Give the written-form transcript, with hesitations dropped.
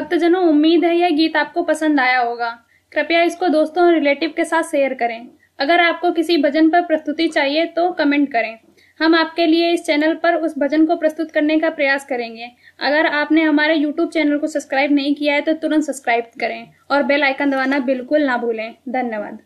भक्तजनों, उम्मीद है यह गीत आपको पसंद आया होगा। कृपया इसको दोस्तों और रिलेटिव के साथ शेयर करें। अगर आपको किसी भजन पर प्रस्तुति चाहिए तो कमेंट करें। हम आपके लिए इस चैनल पर उस भजन को प्रस्तुत करने का प्रयास करेंगे। अगर आपने हमारे YouTube चैनल को सब्सक्राइब नहीं किया है तो तुरंत सब्सक्राइब करें और बेल आइकन दबाना बिल्कुल ना भूलें। धन्यवाद।